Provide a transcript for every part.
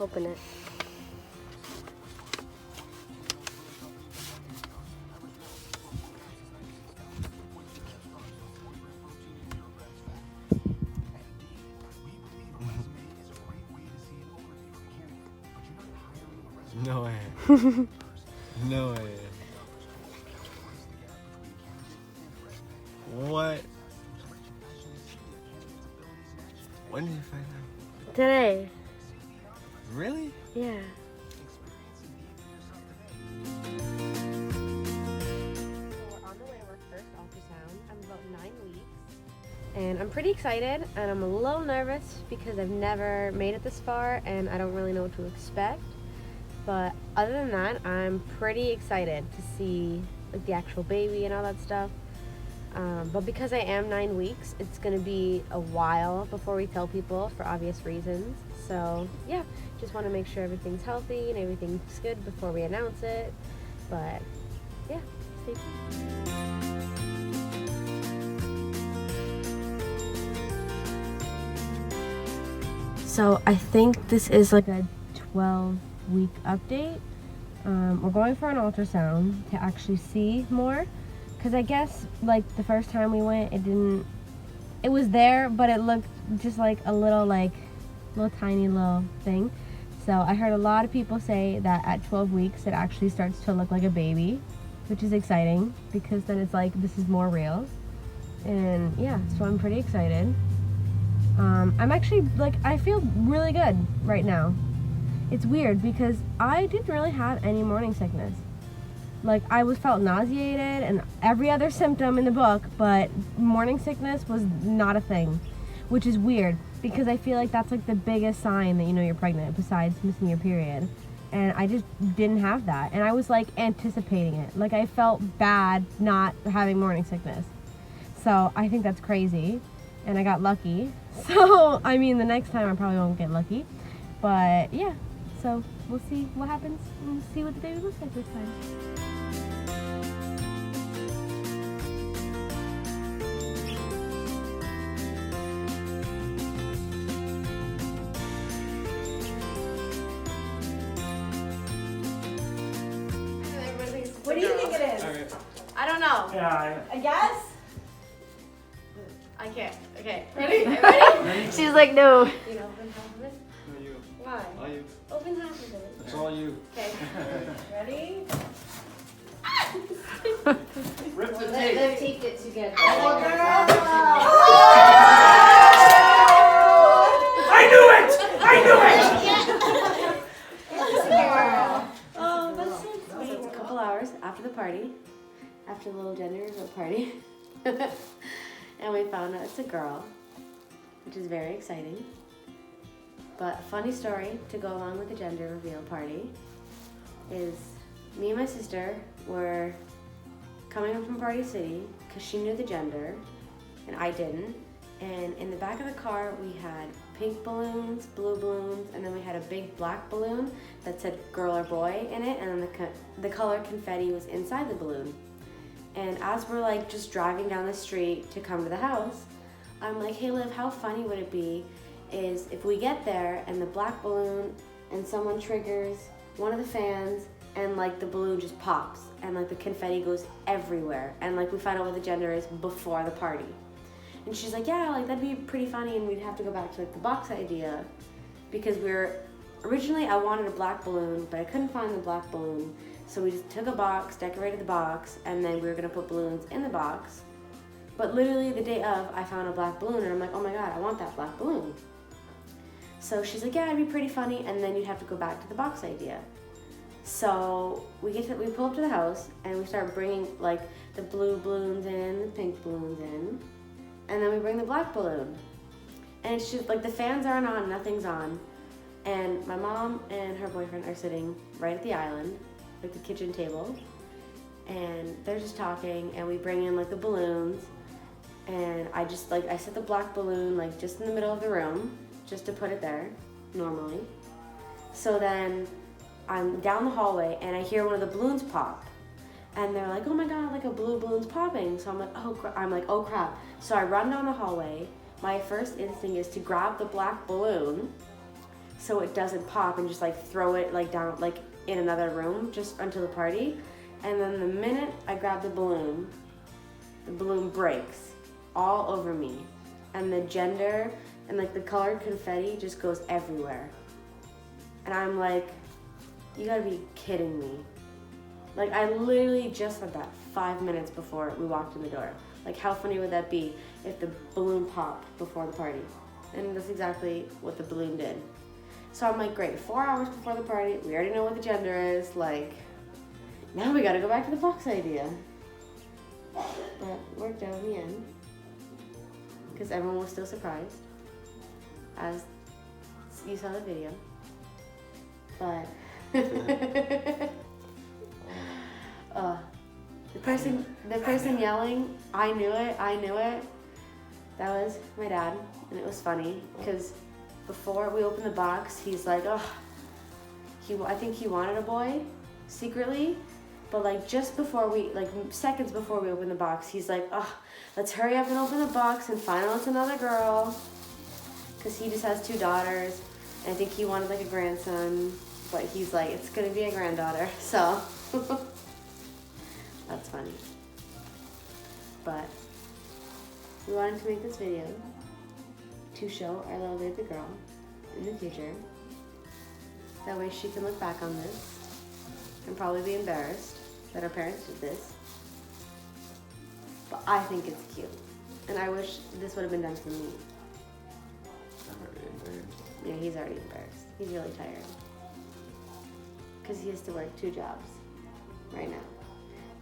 open it. No way. No way. What? When did you find out? Today. Really? Yeah. We're on the way to our first ultrasound. I'm about 9 weeks. And I'm pretty excited, and I'm a little nervous because I've never made it this far and I don't really know what to expect. But other than that, I'm pretty excited to see like the actual baby and all that stuff. But because I am 9 weeks, it's gonna be a while before we tell people for obvious reasons. So yeah, just want to make sure everything's healthy and everything's good before we announce it. But yeah, stay tuned. So I think this is like a 12-week update. We're going for an ultrasound to actually see more. Because I guess, like, the first time we went, it was there, but it looked just like a little tiny little thing. So I heard a lot of people say that at 12 weeks, it actually starts to look like a baby, which is exciting, because then it's like, this is more real. And yeah, so I'm pretty excited. I'm actually, I feel really good right now. It's weird, because I didn't really have any morning sickness. I felt nauseated and every other symptom in the book, but morning sickness was not a thing, which is weird because I feel like that's the biggest sign that you know you're pregnant besides missing your period. And I just didn't have that. And I was anticipating it. I felt bad not having morning sickness. So I think that's crazy. And I got lucky. So, I mean, the next time I probably won't get lucky. But yeah, so we'll see what happens and see what the baby looks like this time. What do you think it is? Okay. I don't know. Yeah, I guess? I can't. Okay. Ready? Ready? She's like, no. You know, open half of it? No, you. Why? All you. Open half of it. It's all you. Okay. Ready? rip the tape. They've taped it together. Oh, girl! I knew it! I knew it! Oh, that's so sweet. It's a couple hours after the party, after the little gender reveal party. And we found out it's a girl, which is very exciting. But a funny story to go along with the gender reveal party is me and my sister were coming up from Party City because she knew the gender and I didn't. And in the back of the car we had pink balloons, blue balloons, and then we had a big black balloon that said girl or boy in it, and then the color confetti was inside the balloon. And as we're just driving down the street to come to the house, I'm like, hey Liv, how funny would it be is if we get there and the black balloon and someone triggers one of the fans and the balloon just pops and the confetti goes everywhere and we find out what the gender is before the party. And she's like, yeah, that'd be pretty funny, and we'd have to go back to the box idea because originally I wanted a black balloon, but I couldn't find the black balloon. So we just took a box, decorated the box, and then we were gonna put balloons in the box. But literally the day of, I found a black balloon, and I'm like, oh my God, I want that black balloon. So she's like, yeah, it'd be pretty funny, and then you'd have to go back to the box idea. So we pull up to the house, and we start bringing the blue balloons in, the pink balloons in, and then we bring the black balloon. And it's just the fans aren't on, nothing's on. And my mom and her boyfriend are sitting right at the island, the kitchen table, and they're just talking, and we bring in the balloons, and I just I set the black balloon just in the middle of the room just to put it there normally. So then I'm down the hallway and I hear one of the balloons pop, and they're like, oh my God, a blue balloon's popping. So I'm like, oh crap. So I run down the hallway. My first instinct is to grab the black balloon, so it doesn't pop, and just like throw it like down like in another room just until the party. And then the minute I grab the balloon breaks all over me, and the gender and like the colored confetti just goes everywhere. And I'm like, you gotta be kidding me. Like, I literally just said that 5 minutes before we walked in the door. Like, how funny would that be if the balloon popped before the party? And that's exactly what the balloon did. So I'm like, great, 4 hours before the party, we already know what the gender is, like, now we gotta go back to the box idea. But it worked out in the end, because everyone was still surprised, as you saw the video. But the person yelling, I knew it, that was my dad. And it was funny because before we opened the box, he's like, I think he wanted a boy secretly, but like just before seconds before we opened the box, he's like, let's hurry up and open the box and find out it's another girl, because he just has 2 daughters. And I think he wanted like a grandson, but he's like, it's gonna be a granddaughter, so that's funny. But we wanted to make this video to show our little baby girl in the future. That way she can look back on this and probably be embarrassed that her parents did this. But I think it's cute. And I wish this would have been done to me. I'm already embarrassed. Yeah, he's already embarrassed. He's really tired. Because he has to work 2 jobs right now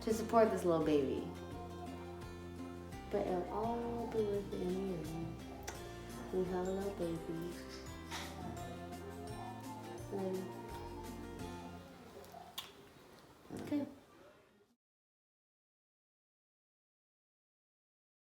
to support this little baby. But it'll all be worth it in the end. We have a little baby.